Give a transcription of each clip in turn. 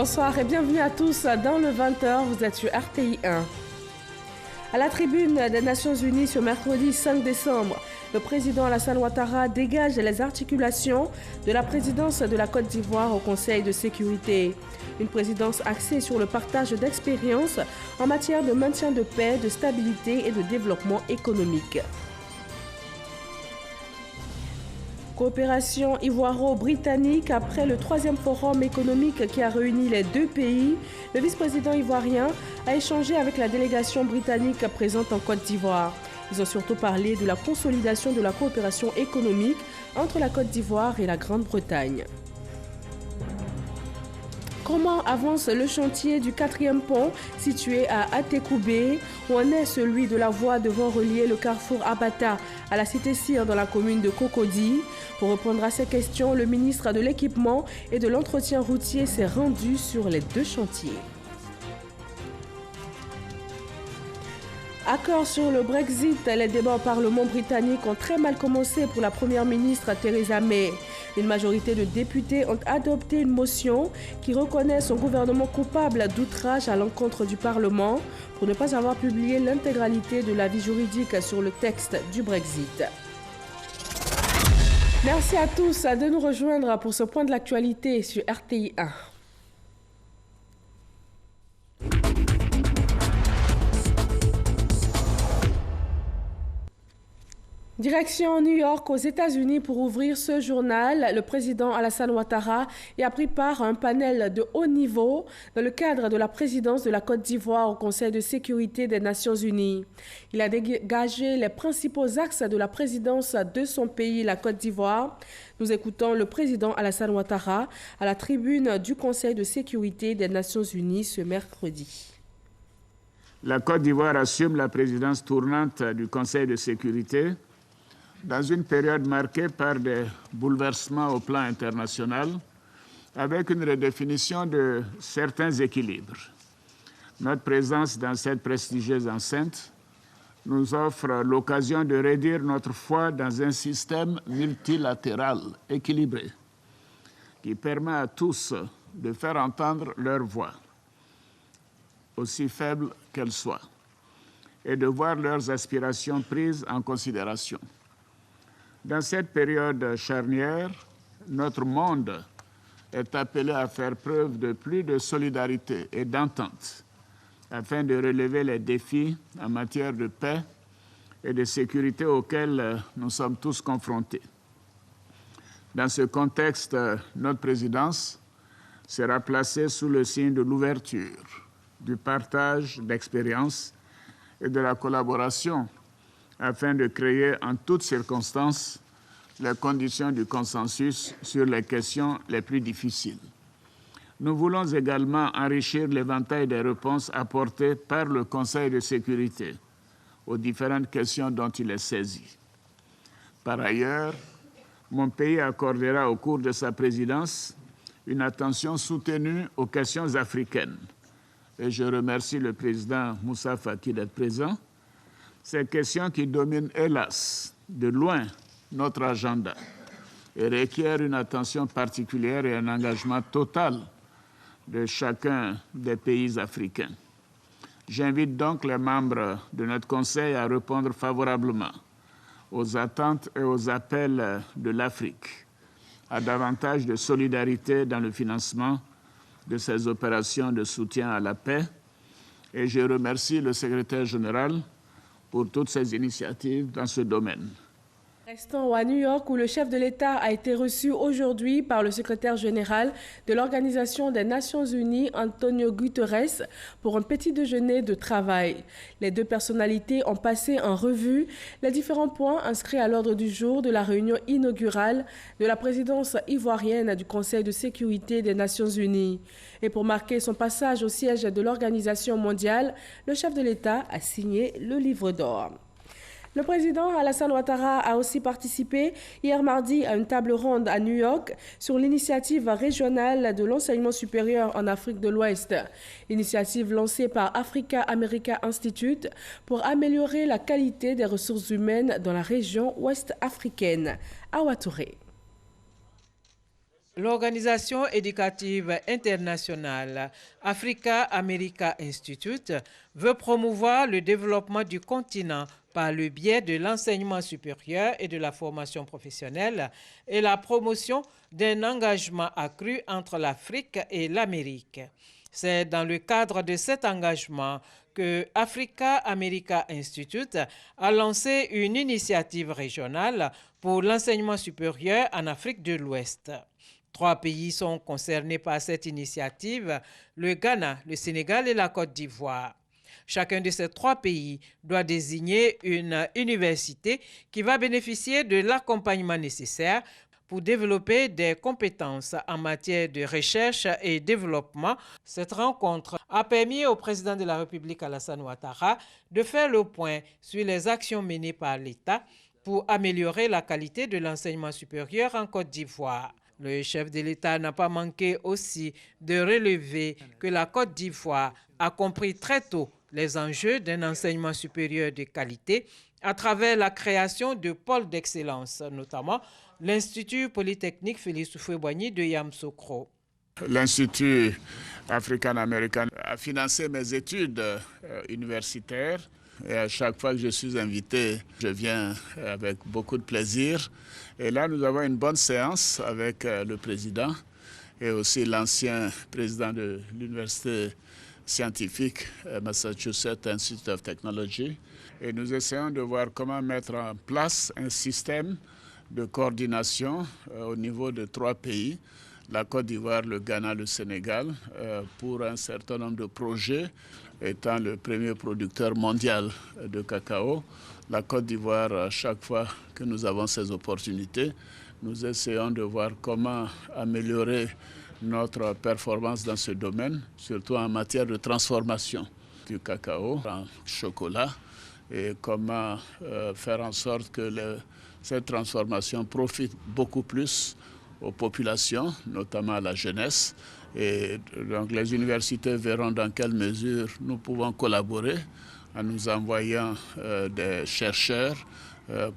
Bonsoir et bienvenue à tous dans le 20h, vous êtes sur RTI 1. À la tribune des Nations Unies ce mercredi 5 décembre, le président Alassane Ouattara dégage les articulations de la présidence de la Côte d'Ivoire au Conseil de sécurité. Une présidence axée sur le partage d'expériences en matière de maintien de paix, de stabilité et de développement économique. Coopération ivoiro-britannique après le 3e forum économique qui a réuni les deux pays. Le vice-président ivoirien a échangé avec la délégation britannique présente en Côte d'Ivoire. Ils ont surtout parlé de la consolidation de la coopération économique entre la Côte d'Ivoire et la Grande-Bretagne. Comment avance le chantier du 4e pont situé à Atekoubé, où en est celui de la voie devant relier le carrefour Abata à la cité Sire dans la commune de Cocody? Pour répondre à ces questions, le ministre de l'Équipement et de l'Entretien routier s'est rendu sur les deux chantiers. Accord sur le Brexit, les débats au Parlement britannique ont très mal commencé pour la première ministre Theresa May. Une majorité de députés ont adopté une motion qui reconnaît son gouvernement coupable d'outrage à l'encontre du Parlement pour ne pas avoir publié l'intégralité de l'avis juridique sur le texte du Brexit. Merci à tous de nous rejoindre pour ce point de l'actualité sur RTI 1. Direction New York aux États-Unis pour ouvrir ce journal. Le président Alassane Ouattara y a pris part à un panel de haut niveau dans le cadre de la présidence de la Côte d'Ivoire au Conseil de sécurité des Nations Unies. Il a dégagé les principaux axes de la présidence de son pays, la Côte d'Ivoire. Nous écoutons le président Alassane Ouattara à la tribune du Conseil de sécurité des Nations Unies ce mercredi. La Côte d'Ivoire assume la présidence tournante du Conseil de sécurité dans une période marquée par des bouleversements au plan international, avec une redéfinition de certains équilibres. Notre présence dans cette prestigieuse enceinte nous offre l'occasion de redire notre foi dans un système multilatéral équilibré qui permet à tous de faire entendre leur voix, aussi faible qu'elle soit, et de voir leurs aspirations prises en considération. Dans cette période charnière, notre monde est appelé à faire preuve de plus de solidarité et d'entente afin de relever les défis en matière de paix et de sécurité auxquels nous sommes tous confrontés. Dans ce contexte, notre présidence sera placée sous le signe de l'ouverture, du partage d'expériences et de la collaboration afin de créer en toutes circonstances les conditions du consensus sur les questions les plus difficiles. Nous voulons également enrichir l'éventail des réponses apportées par le Conseil de sécurité aux différentes questions dont il est saisi. Par ailleurs, mon pays accordera au cours de sa présidence une attention soutenue aux questions africaines. Et je remercie le président Moussa Faki d'être présent. Ces questions qui dominent, hélas, de loin notre agenda et requièrent une attention particulière et un engagement total de chacun des pays africains. J'invite donc les membres de notre Conseil à répondre favorablement aux attentes et aux appels de l'Afrique à davantage de solidarité dans le financement de ces opérations de soutien à la paix. Et je remercie le secrétaire général pour toutes ces initiatives dans ce domaine. Restons à New York où le chef de l'État a été reçu aujourd'hui par le secrétaire général de l'Organisation des Nations Unies, Antonio Guterres, pour un petit déjeuner de travail. Les deux personnalités ont passé en revue les différents points inscrits à l'ordre du jour de la réunion inaugurale de la présidence ivoirienne du Conseil de sécurité des Nations Unies. Et pour marquer son passage au siège de l'Organisation mondiale, le chef de l'État a signé le livre d'or. Le président Alassane Ouattara a aussi participé hier mardi à une table ronde à New York sur l'initiative régionale de l'enseignement supérieur en Afrique de l'Ouest. Initiative lancée par Africa America Institute pour améliorer la qualité des ressources humaines dans la région ouest africaine. Awa Touré. L'organisation éducative internationale Africa America Institute veut promouvoir le développement du continent par le biais de l'enseignement supérieur et de la formation professionnelle et la promotion d'un engagement accru entre l'Afrique et l'Amérique. C'est dans le cadre de cet engagement que Africa America Institute a lancé une initiative régionale pour l'enseignement supérieur en Afrique de l'Ouest. 3 pays sont concernés par cette initiative, le Ghana, le Sénégal et la Côte d'Ivoire. Chacun de ces 3 pays doit désigner une université qui va bénéficier de l'accompagnement nécessaire pour développer des compétences en matière de recherche et développement. Cette rencontre a permis au président de la République, Alassane Ouattara, de faire le point sur les actions menées par l'État pour améliorer la qualité de l'enseignement supérieur en Côte d'Ivoire. Le chef de l'État n'a pas manqué aussi de relever que la Côte d'Ivoire a compris très tôt les enjeux d'un enseignement supérieur de qualité à travers la création de pôles d'excellence, notamment l'Institut Polytechnique Félix Houphouët-Boigny de Yamoussoukro. L'Institut African-Américain a financé mes études universitaires. Et à chaque fois que je suis invité, je viens avec beaucoup de plaisir. Et là, nous avons une bonne séance avec le président et aussi l'ancien président de l'université scientifique Massachusetts Institute of Technology. Et nous essayons de voir comment mettre en place un système de coordination au niveau de 3 pays, la Côte d'Ivoire, le Ghana, le Sénégal, pour un certain nombre de projets, étant le premier producteur mondial de cacao. La Côte d'Ivoire, à chaque fois que nous avons ces opportunités, nous essayons de voir comment améliorer notre performance dans ce domaine, surtout en matière de transformation du cacao en chocolat, et comment faire en sorte que cette transformation profite beaucoup plus aux populations, notamment à la jeunesse. Et donc les universités verront dans quelle mesure nous pouvons collaborer en nous envoyant des chercheurs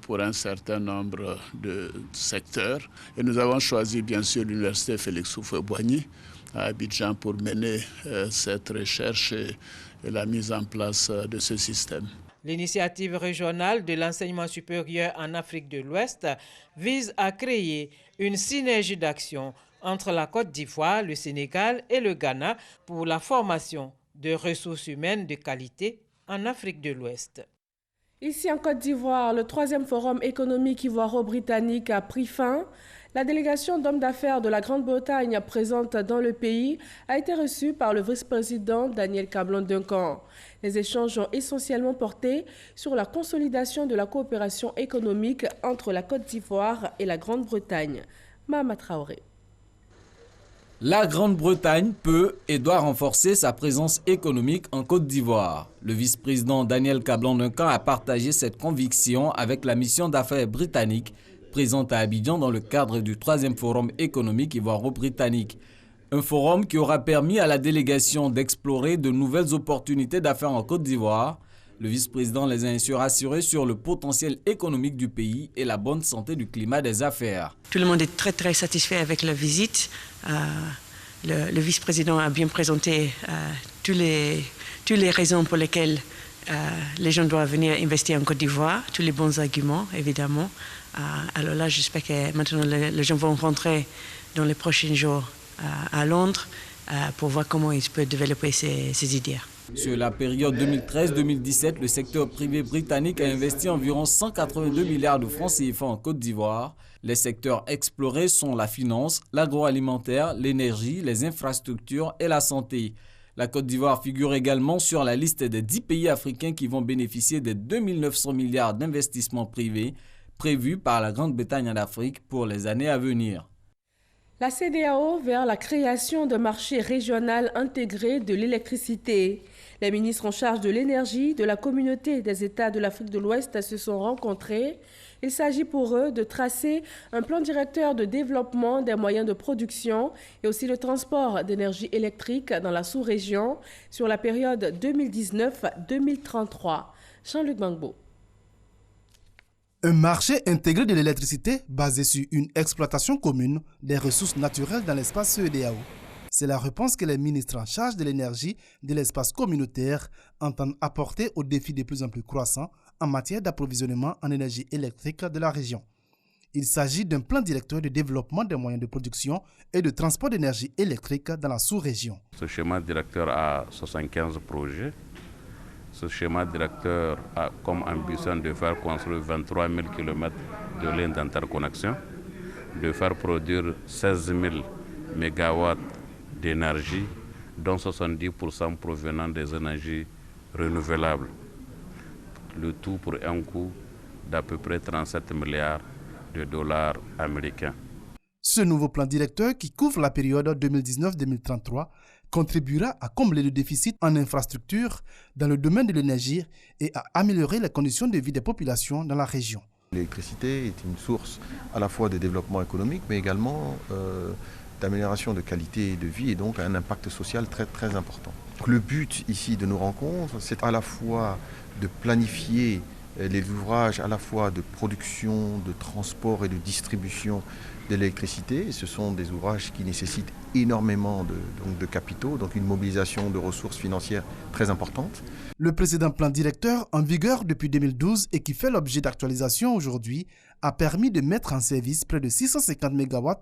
pour un certain nombre de secteurs. Et nous avons choisi bien sûr l'université Félix Houphouët-Boigny à Abidjan pour mener cette recherche et la mise en place de ce système. L'initiative régionale de l'enseignement supérieur en Afrique de l'Ouest vise à créer une synergie d'action entre la Côte d'Ivoire, le Sénégal et le Ghana pour la formation de ressources humaines de qualité en Afrique de l'Ouest. Ici en Côte d'Ivoire, le 3e forum économique ivoiro-britannique a pris fin. La délégation d'hommes d'affaires de la Grande-Bretagne présente dans le pays a été reçue par le vice-président Daniel Cablon-Duncan. Les échanges ont essentiellement porté sur la consolidation de la coopération économique entre la Côte d'Ivoire et la Grande-Bretagne. Mahama Traoré. La Grande-Bretagne peut et doit renforcer sa présence économique en Côte d'Ivoire. Le vice-président Daniel Cablon-Duncan a partagé cette conviction avec la mission d'affaires britannique présente à Abidjan dans le cadre du 3e forum économique ivoiro-britannique. Un forum qui aura permis à la délégation d'explorer de nouvelles opportunités d'affaires en Côte d'Ivoire. Le vice-président les a ainsi rassurés sur le potentiel économique du pays et la bonne santé du climat des affaires. Tout le monde est très satisfait avec la visite. Le vice-président a bien présenté toutes les raisons pour lesquelles les gens doivent venir investir en Côte d'Ivoire, tous les bons arguments évidemment. Alors là, j'espère que maintenant les gens vont rentrer dans les prochains jours à Londres pour voir comment ils peuvent développer ces idées. Sur la période 2013-2017, le secteur privé britannique a investi environ 182 milliards de francs CFA en Côte d'Ivoire. Les secteurs explorés sont la finance, l'agroalimentaire, l'énergie, les infrastructures et la santé. La Côte d'Ivoire figure également sur la liste des 10 pays africains qui vont bénéficier des 2 900 milliards d'investissements privés prévus par la Grande-Bretagne en Afrique pour les années à venir. La CEDEAO vers la création d'un marché régional intégré de l'électricité. Les ministres en charge de l'énergie de la communauté des États de l'Afrique de l'Ouest se sont rencontrés. Il s'agit pour eux de tracer un plan directeur de développement des moyens de production et aussi le transport d'énergie électrique dans la sous-région sur la période 2019-2033. Jean-Luc Bangbo. Un marché intégré de l'électricité basé sur une exploitation commune des ressources naturelles dans l'espace CEDEAO. C'est la réponse que les ministres en charge de l'énergie de l'espace communautaire entendent apporter aux défis de plus en plus croissants en matière d'approvisionnement en énergie électrique de la région. Il s'agit d'un plan directeur de développement des moyens de production et de transport d'énergie électrique dans la sous-région. Ce schéma directeur a 75 projets. Ce schéma directeur a comme ambition de faire construire 23 000 km de lignes d'interconnexion, de faire produire 16 000 MW d'énergie, dont 70% provenant des énergies renouvelables. Le tout pour un coût d'à peu près 37 milliards de dollars américains. Ce nouveau plan directeur qui couvre la période 2019-2033 contribuera à combler le déficit en infrastructures dans le domaine de l'énergie et à améliorer les conditions de vie des populations dans la région. L'électricité est une source à la fois de développement économique mais également d'amélioration de qualité de vie et donc un impact social très très important. Le but ici de nos rencontres, c'est à la fois de planifier les ouvrages à la fois de production, de transport et de distribution de l'électricité. Ce sont des ouvrages qui nécessitent énormément de capitaux, donc une mobilisation de ressources financières très importante. Le précédent plan directeur, en vigueur depuis 2012 et qui fait l'objet d'actualisation aujourd'hui, a permis de mettre en service près de 650 MW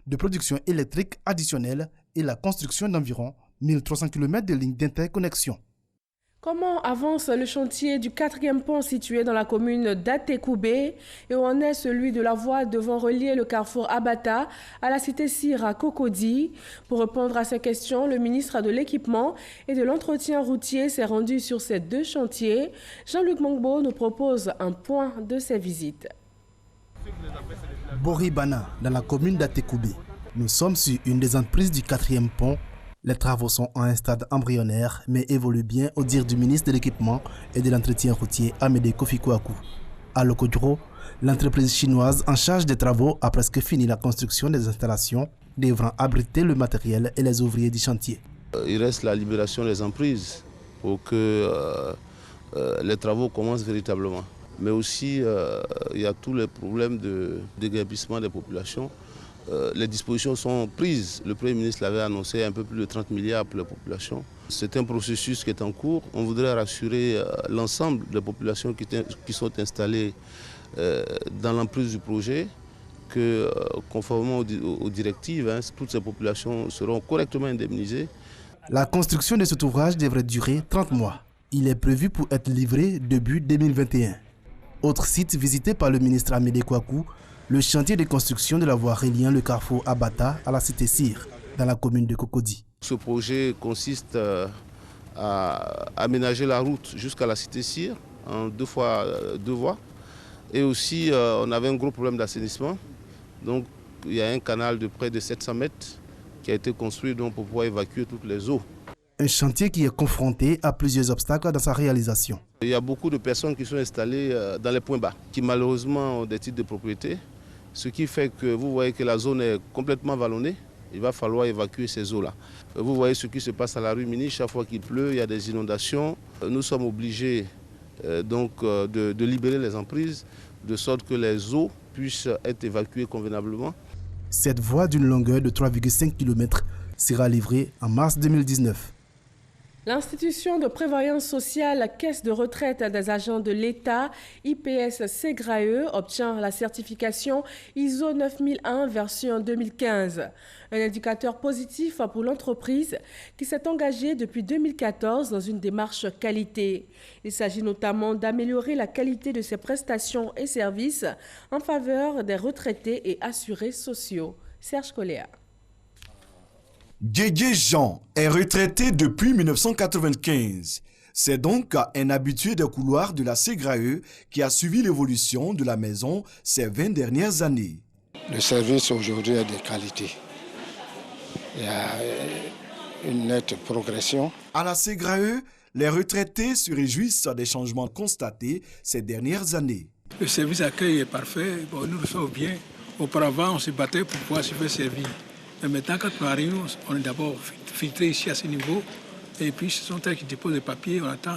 de production électrique additionnelle et la construction d'environ 1300 km de lignes d'interconnexion. Comment avance le chantier du 4e pont situé dans la commune d'Atekoubé et où en est celui de la voie devant relier le carrefour Abata à la cité Sire à Cocody? Pour répondre à ces questions, le ministre de l'Équipement et de l'Entretien routier s'est rendu sur ces deux chantiers. Jean-Luc Mongbo nous propose un point de ses visites. Boribana, dans la commune d'Atekoubé. Nous sommes sur une des emprises du 4e pont. Les travaux sont à un stade embryonnaire, mais évoluent bien au dire du ministre de l'Équipement et de l'Entretien routier Amédée Kofi Kouakou. À Lokodro, l'entreprise chinoise en charge des travaux a presque fini la construction des installations devant abriter le matériel et les ouvriers du chantier. Il reste la libération des emprises pour que les travaux commencent véritablement. Mais aussi, il y a tous les problèmes de déguerpissement des populations. Les dispositions sont prises. Le Premier ministre l'avait annoncé, un peu plus de 30 milliards pour la population. C'est un processus qui est en cours. On voudrait rassurer l'ensemble des populations qui sont installées dans l'emprise du projet que, conformément aux directives, toutes ces populations seront correctement indemnisées. La construction de cet ouvrage devrait durer 30 mois. Il est prévu pour être livré début 2021. Autre site visité par le ministre Amédée Kouakou, le chantier de construction de la voie reliant le carrefour Abata à la cité Sire, dans la commune de Cocody. Ce projet consiste à aménager la route jusqu'à la cité Sire en 2 fois 2 voies. Et aussi, on avait un gros problème d'assainissement. Donc, il y a un canal de près de 700 mètres qui a été construit donc, pour pouvoir évacuer toutes les eaux. Un chantier qui est confronté à plusieurs obstacles dans sa réalisation. Il y a beaucoup de personnes qui sont installées dans les points bas, qui malheureusement ont des titres de propriété. Ce qui fait que vous voyez que la zone est complètement vallonnée. Il va falloir évacuer ces eaux-là. Vous voyez ce qui se passe à la rue Mini. Chaque fois qu'il pleut, il y a des inondations. Nous sommes obligés de libérer les emprises de sorte que les eaux puissent être évacuées convenablement. Cette voie d'une longueur de 3,5 km sera livrée en mars 2019. L'institution de prévoyance sociale Caisse de retraite des agents de l'État, IPS Segrae, obtient la certification ISO 9001 version 2015. Un indicateur positif pour l'entreprise qui s'est engagée depuis 2014 dans une démarche qualité. Il s'agit notamment d'améliorer la qualité de ses prestations et services en faveur des retraités et assurés sociaux. Serge Coléa. Djedje Jean est retraité depuis 1995. C'est donc un habitué des couloirs de la Segrae qui a suivi l'évolution de la maison ces 20 dernières années. Le service aujourd'hui est de qualité. Il y a une nette progression. À la Segrae, les retraités se réjouissent des changements constatés ces dernières années. Le service accueil est parfait. Bon, nous le sommes bien. Auparavant, on se battait pour pouvoir se faire servir. Mais maintenant, quand nous arrivons, on est d'abord filtré ici à ce niveau. Et puis, ce sont eux qui déposent les papiers, on attend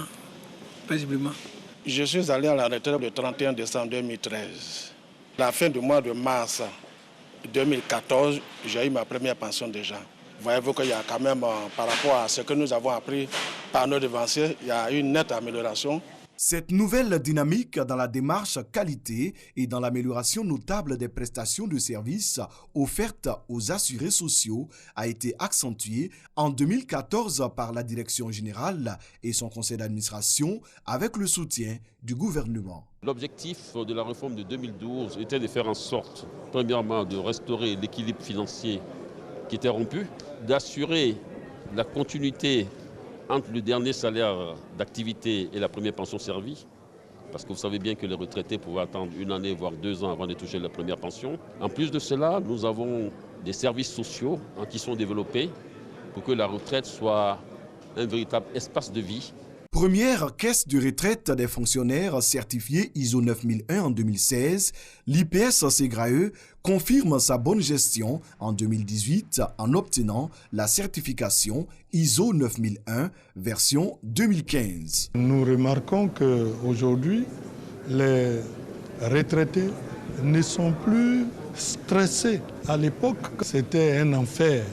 paisiblement. Je suis allé à la retraite le 31 décembre 2013. À la fin du mois de mars 2014, j'ai eu ma première pension déjà. Voyez-vous qu'il y a quand même, par rapport à ce que nous avons appris par nos devanciers, il y a une nette amélioration. Cette nouvelle dynamique dans la démarche qualité et dans l'amélioration notable des prestations de services offertes aux assurés sociaux a été accentuée en 2014 par la Direction générale et son conseil d'administration avec le soutien du gouvernement. L'objectif de la réforme de 2012 était de faire en sorte, premièrement, de restaurer l'équilibre financier qui était rompu, d'assurer la continuité entre le dernier salaire d'activité et la première pension servie, parce que vous savez bien que les retraités pouvaient attendre 1 année, voire 2 ans avant de toucher la première pension. En plus de cela, nous avons des services sociaux qui sont développés pour que la retraite soit un véritable espace de vie. Première caisse de retraite des fonctionnaires certifiée ISO 9001 en 2016, l'IPS Ségrae confirme sa bonne gestion en 2018 en obtenant la certification ISO 9001 version 2015. Nous remarquons qu'aujourd'hui, les retraités ne sont plus stressés. À l'époque, c'était un enfer.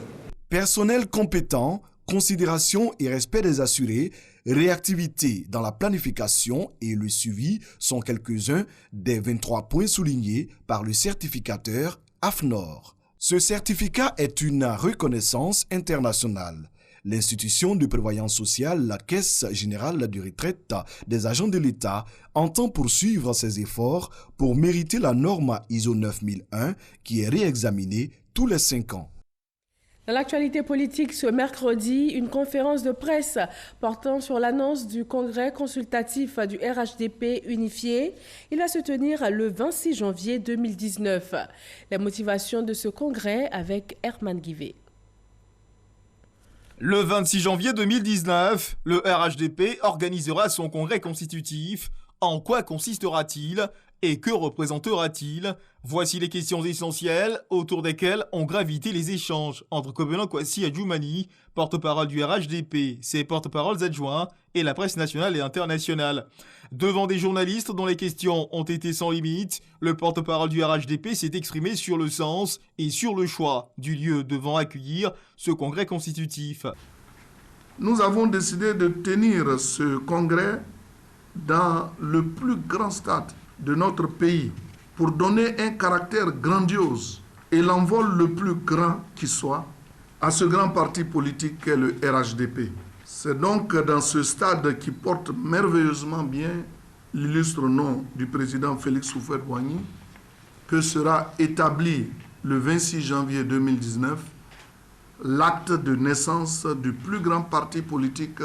Personnel compétent, considération et respect des assurés, réactivité dans la planification et le suivi sont quelques-uns des 23 points soulignés par le certificateur AFNOR. Ce certificat est une reconnaissance internationale. L'institution de prévoyance sociale, la Caisse générale de retraite des agents de l'État, entend poursuivre ses efforts pour mériter la norme ISO 9001 qui est réexaminée tous les 5 ans. Dans l'actualité politique, ce mercredi, une conférence de presse portant sur l'annonce du congrès consultatif du RHDP unifié. Il va se tenir le 26 janvier 2019. Les motivations de ce congrès avec Herman Guivet. Le 26 janvier 2019, le RHDP organisera son congrès constitutif. En quoi consistera-t-il et que représentera-t-il? Voici les questions essentielles autour desquelles ont gravité les échanges entre Covenant Kwasi Adjoumani, porte-parole du RHDP, ses porte-paroles adjoints et la presse nationale et internationale. Devant des journalistes dont les questions ont été sans limite, le porte-parole du RHDP s'est exprimé sur le sens et sur le choix du lieu devant accueillir ce congrès constitutif. Nous avons décidé de tenir ce congrès dans le plus grand stade de notre pays pour donner un caractère grandiose et l'envol le plus grand qui soit à ce grand parti politique qu'est le RHDP. C'est donc dans ce stade qui porte merveilleusement bien l'illustre nom du président Félix Houphouët-Boigny que sera établi le 26 janvier 2019 l'acte de naissance du plus grand parti politique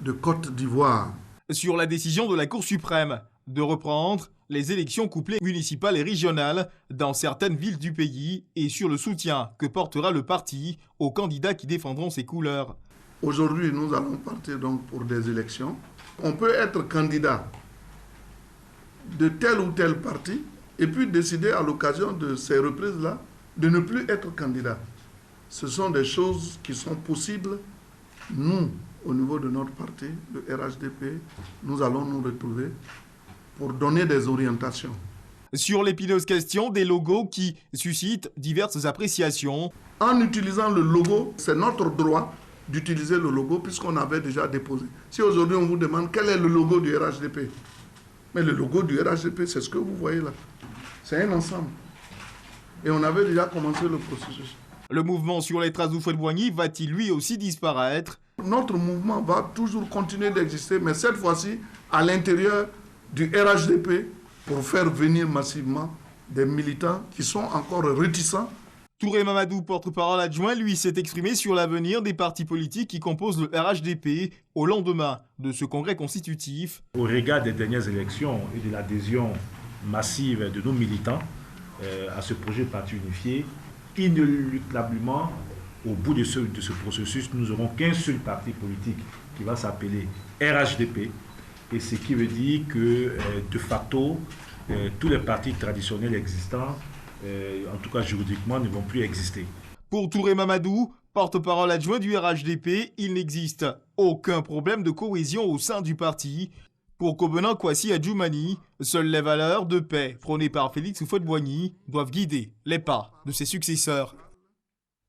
de Côte d'Ivoire. Sur la décision de la Cour suprême de reprendre les élections couplées municipales et régionales dans certaines villes du pays et sur le soutien que portera le parti aux candidats qui défendront ses couleurs. Aujourd'hui, nous allons partir donc pour des élections. On peut être candidat de tel ou tel parti et puis décider à l'occasion de ces reprises-là de ne plus être candidat. Ce sont des choses qui sont possibles. Nous, au niveau de notre parti, le RHDP, nous allons nous retrouver pour donner des orientations. Sur l'épineuse question des logos qui suscitent diverses appréciations. En utilisant le logo, c'est notre droit d'utiliser le logo puisqu'on avait déjà déposé. Si aujourd'hui on vous demande quel est le logo du RHDP, mais le logo du RHDP, c'est ce que vous voyez là. C'est un ensemble. Et on avait déjà commencé le processus. Le mouvement sur les traces d'Houphouët-Boigny va-t-il lui aussi disparaître? Notre mouvement va toujours continuer d'exister, mais cette fois-ci à l'intérieur du RHDP pour faire venir massivement des militants qui sont encore réticents. Touré Mamadou, porte-parole adjoint, lui s'est exprimé sur l'avenir des partis politiques qui composent le RHDP au lendemain de ce congrès constitutif. Au regard des dernières élections et de l'adhésion massive de nos militants à ce projet parti unifié, inéluctablement, au bout de ce processus, nous n'aurons qu'un seul parti politique qui va s'appeler RHDP. Et ce qui veut dire que, de facto, tous les partis traditionnels existants, en tout cas juridiquement, ne vont plus exister. Pour Touré Mamadou, porte-parole adjoint du RHDP, il n'existe aucun problème de cohésion au sein du parti. Pour Kobena Kwasi Adjoumani, seules les valeurs de paix prônées par Félix Houphouët-Boigny doivent guider les pas de ses successeurs.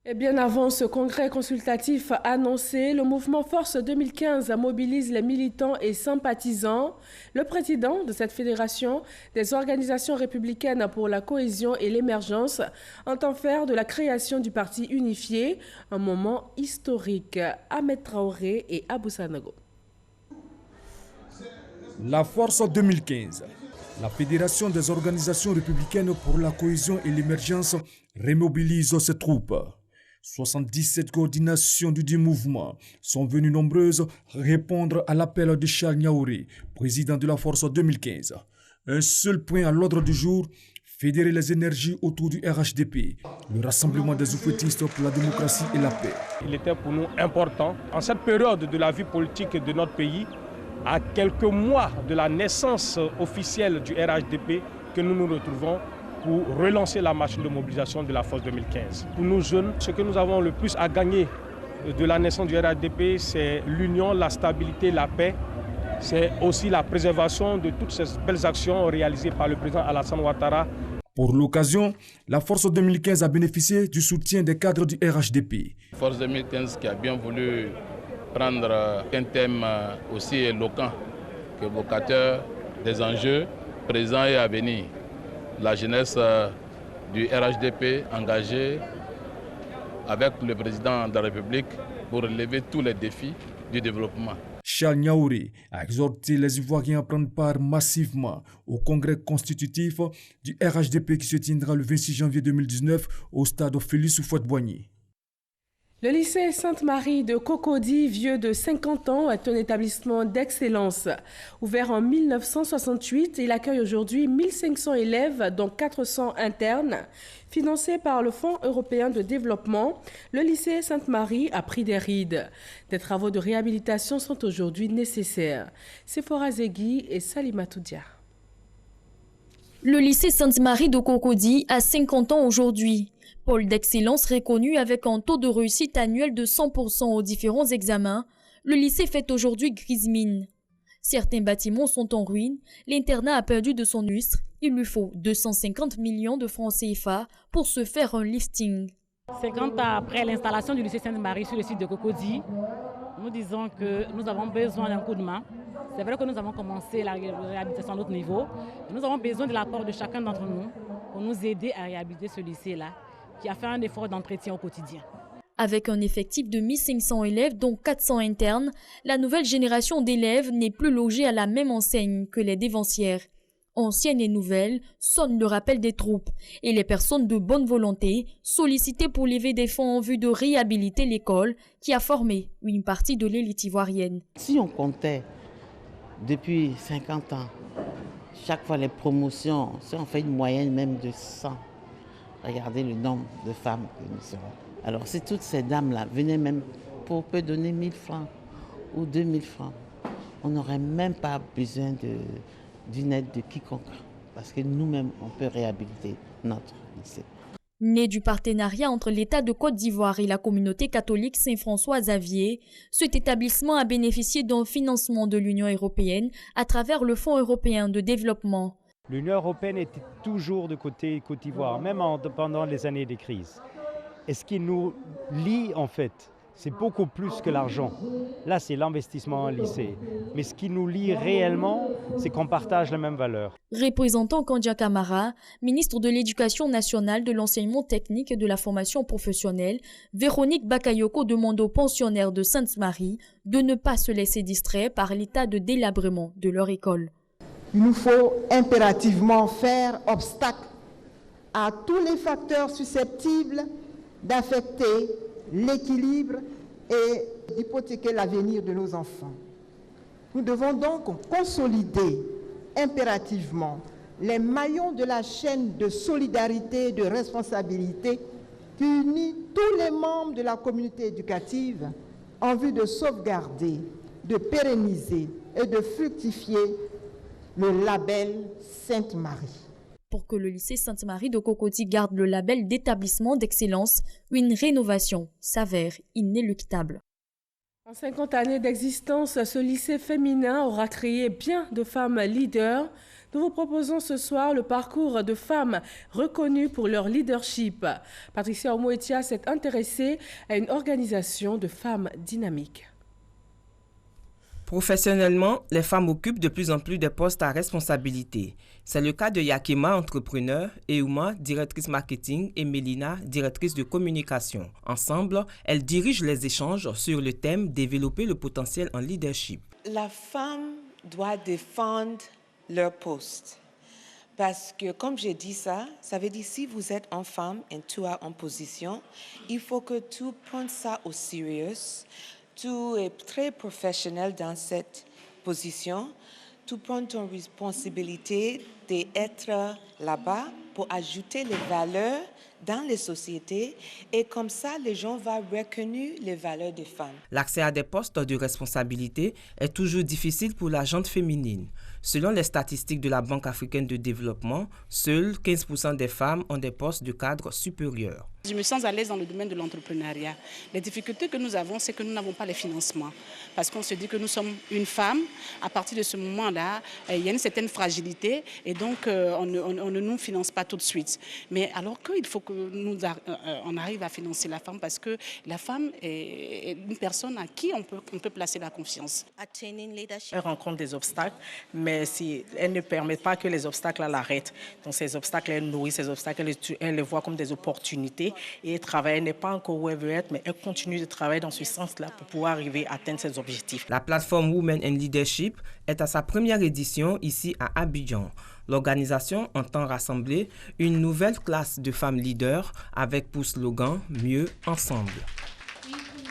Et bien avant ce congrès consultatif annoncé, le mouvement Force 2015 mobilise les militants et sympathisants. Le président de cette fédération des organisations républicaines pour la cohésion et l'émergence entend faire de la création du parti unifié un moment historique. Ahmed Traoré et Abou Sanogo. La Force 2015, la fédération des organisations républicaines pour la cohésion et l'émergence, remobilise ses troupes. 77 coordinations du dit mouvement sont venues nombreuses répondre à l'appel de Charles Niaouré, président de la Force 2015. Un seul point à l'ordre du jour, fédérer les énergies autour du RHDP, le rassemblement des oufouettistes pour la démocratie et la paix. Il était pour nous important, en cette période de la vie politique de notre pays, à quelques mois de la naissance officielle du RHDP, que nous nous retrouvons pour relancer la machine de mobilisation de la Force 2015. Pour nous jeunes, ce que nous avons le plus à gagner de la naissance du RHDP, c'est l'union, la stabilité, la paix. C'est aussi la préservation de toutes ces belles actions réalisées par le président Alassane Ouattara. Pour l'occasion, la Force 2015 a bénéficié du soutien des cadres du RHDP. Force 2015 qui a bien voulu prendre un thème aussi éloquent, évocateur des enjeux présents et à venir. La jeunesse du RHDP engagée avec le président de la République pour relever tous les défis du développement. Charles Niaouré a exhorté les Ivoiriens à prendre part massivement au congrès constitutif du RHDP qui se tiendra le 26 janvier 2019 au stade Félix Houphouët-Boigny. Le lycée Sainte-Marie de Cocody, vieux de 50 ans, est un établissement d'excellence. Ouvert en 1968, il accueille aujourd'hui 1500 élèves, dont 400 internes. Financé par le Fonds européen de développement, le lycée Sainte-Marie a pris des rides. Des travaux de réhabilitation sont aujourd'hui nécessaires. Sephora Zegui et Salimatou Dia. Le lycée Sainte-Marie de Cocody a 50 ans aujourd'hui. Pôle d'excellence reconnu avec un taux de réussite annuel de 100% aux différents examens, le lycée fait aujourd'hui grise mine. Certains bâtiments sont en ruine, l'internat a perdu de son lustre, il lui faut 250 millions de francs CFA pour se faire un lifting. 50 ans après l'installation du lycée Sainte-Marie sur le site de Cocody, nous disons que nous avons besoin d'un coup de main. C'est vrai que nous avons commencé la réhabilitation à notre niveau, mais nous avons besoin de l'apport de chacun d'entre nous pour nous aider à réhabiliter ce lycée-là, qui a fait un effort d'entretien au quotidien. Avec un effectif de 1500 élèves, dont 400 internes, la nouvelle génération d'élèves n'est plus logée à la même enseigne que les dévancières. Anciennes et nouvelles, sonne le rappel des troupes et les personnes de bonne volonté sollicitées pour lever des fonds en vue de réhabiliter l'école qui a formé une partie de l'élite ivoirienne. Si on comptait depuis 50 ans, chaque fois les promotions, si on fait une moyenne même de 100, regardez le nombre de femmes que nous sommes. Alors si toutes ces dames-là venaient même pour peu donner 1000 francs ou 2000 francs, on n'aurait même pas besoin d'une aide de quiconque. Parce que nous-mêmes, on peut réhabiliter notre lycée. Né du partenariat entre l'État de Côte d'Ivoire et la communauté catholique Saint-François-Xavier, cet établissement a bénéficié d'un financement de l'Union européenne à travers le Fonds européen de développement. L'Union européenne était toujours de côté Côte d'Ivoire, même pendant les années de crise. Et ce qui nous lie en fait, c'est beaucoup plus que l'argent. Là, c'est l'investissement en lycée. Mais ce qui nous lie réellement, c'est qu'on partage les mêmes valeurs. Représentant Kandia Kamara, ministre de l'Éducation nationale, de l'enseignement technique et de la formation professionnelle, Véronique Bakayoko demande aux pensionnaires de Sainte-Marie de ne pas se laisser distraire par l'état de délabrement de leur école. Il nous faut impérativement faire obstacle à tous les facteurs susceptibles d'affecter l'équilibre et d'hypothéquer l'avenir de nos enfants. Nous devons donc consolider impérativement les maillons de la chaîne de solidarité et de responsabilité qui unit tous les membres de la communauté éducative en vue de sauvegarder, de pérenniser et de fructifier le label Sainte-Marie. Pour que le lycée Sainte-Marie de Cocody garde le label d'établissement d'excellence, une rénovation s'avère inéluctable. En 50 années d'existence, ce lycée féminin aura créé bien de femmes leaders. Nous vous proposons ce soir le parcours de femmes reconnues pour leur leadership. Patricia Omoetia s'est intéressée à une organisation de femmes dynamiques. Professionnellement, les femmes occupent de plus en plus de postes à responsabilité. C'est le cas de Yakima, entrepreneur, Euma, directrice marketing, et Mélina, directrice de communication. Ensemble, elles dirigent les échanges sur le thème « Développer le potentiel en leadership ». La femme doit défendre leur poste. Parce que, comme j'ai dit ça veut dire si vous êtes une femme et tu es en position, il faut que tu prennes ça au sérieux. Tu es très professionnel dans cette position. Tu prends ton responsabilité d'être là-bas pour ajouter les valeurs dans les sociétés et comme ça, les gens vont reconnaître les valeurs des femmes. L'accès à des postes de responsabilité est toujours difficile pour la gente féminine. Selon les statistiques de la Banque africaine de développement, seuls 15% des femmes ont des postes de cadre supérieurs. Je me sens à l'aise dans le domaine de l'entrepreneuriat. Les difficultés que nous avons, c'est que nous n'avons pas les financements. Parce qu'on se dit que nous sommes une femme. À partir de ce moment-là, il y a une certaine fragilité et donc on ne nous finance pas tout de suite. Mais alors qu'il faut que on arrive à financer la femme parce que la femme est une personne à qui on peut placer la confiance. Elle rencontre des obstacles, mais elle ne permet pas que les obstacles l'arrêtent. Donc ces obstacles, elle nourrit ces obstacles, elle les voit comme des opportunités. Et elle travaille, elle n'est pas encore où elle veut être, mais elle continue de travailler dans ce sens-là pour pouvoir arriver à atteindre ses objectifs. La plateforme Women in Leadership est à sa première édition ici à Abidjan. L'organisation entend rassembler une nouvelle classe de femmes leaders avec pour slogan « Mieux ensemble ».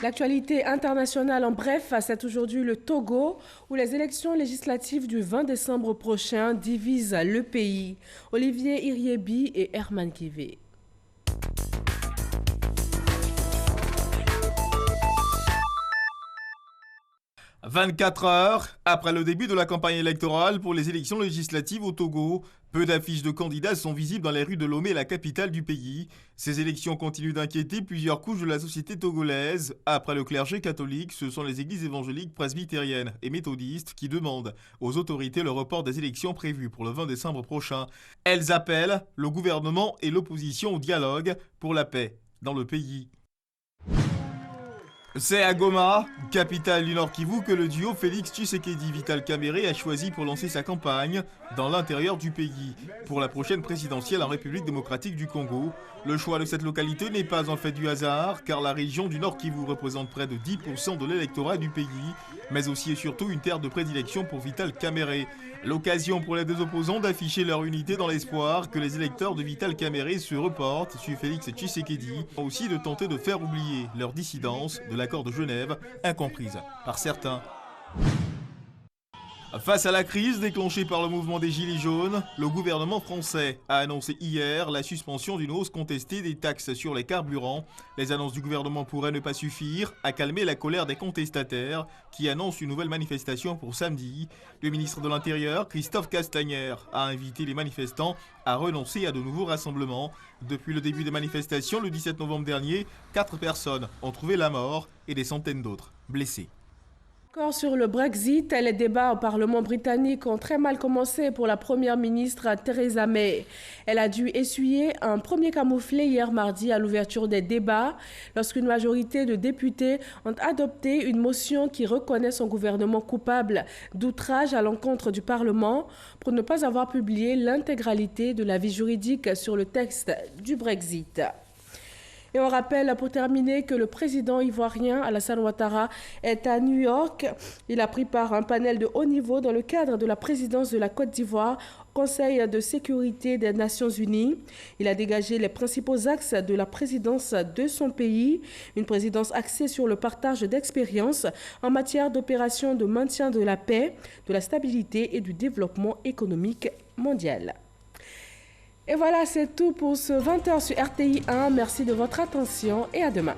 L'actualité internationale en bref, c'est aujourd'hui le Togo où les élections législatives du 20 décembre prochain divisent le pays. Olivier Iriebi et Herman Kivé. « 24 heures après le début de la campagne électorale pour les élections législatives au Togo, peu d'affiches de candidats sont visibles dans les rues de Lomé, la capitale du pays. Ces élections continuent d'inquiéter plusieurs couches de la société togolaise. Après le clergé catholique, ce sont les églises évangéliques presbytériennes et méthodistes qui demandent aux autorités le report des élections prévues pour le 20 décembre prochain. Elles appellent le gouvernement et l'opposition au dialogue pour la paix dans le pays. C'est à Goma, capitale du Nord Kivu, que le duo Félix Tshisekedi-Vital Kamerhe a choisi pour lancer sa campagne dans l'intérieur du pays pour la prochaine présidentielle en République démocratique du Congo. Le choix de cette localité n'est pas en fait du hasard, car la région du Nord Kivu représente près de 10% de l'électorat du pays, mais aussi et surtout une terre de prédilection pour Vital Kamerhe. L'occasion pour les deux opposants d'afficher leur unité dans l'espoir que les électeurs de Vital Kamerhe se reportent sur Félix Tshisekedi, aussi de tenter de faire oublier leur dissidence de l'accord de Genève, incomprise par certains. Face à la crise déclenchée par le mouvement des Gilets jaunes, le gouvernement français a annoncé hier la suspension d'une hausse contestée des taxes sur les carburants. Les annonces du gouvernement pourraient ne pas suffire à calmer la colère des contestataires qui annoncent une nouvelle manifestation pour samedi. Le ministre de l'Intérieur, Christophe Castaner, a invité les manifestants à renoncer à de nouveaux rassemblements. Depuis le début des manifestations, le 17 novembre dernier, 4 personnes ont trouvé la mort et des centaines d'autres blessées. Encore sur le Brexit, les débats au Parlement britannique ont très mal commencé pour la première ministre Theresa May. Elle a dû essuyer un premier camouflet hier mardi à l'ouverture des débats, lorsqu'une majorité de députés ont adopté une motion qui reconnaît son gouvernement coupable d'outrage à l'encontre du Parlement pour ne pas avoir publié l'intégralité de l'avis juridique sur le texte du Brexit. Et on rappelle, pour terminer, que le président ivoirien Alassane Ouattara est à New York. Il a pris part à un panel de haut niveau dans le cadre de la présidence de la Côte d'Ivoire au Conseil de sécurité des Nations Unies. Il a dégagé les principaux axes de la présidence de son pays, une présidence axée sur le partage d'expériences en matière d'opérations de maintien de la paix, de la stabilité et du développement économique mondial. Et voilà, c'est tout pour ce 20h sur RTI 1. Merci de votre attention et à demain.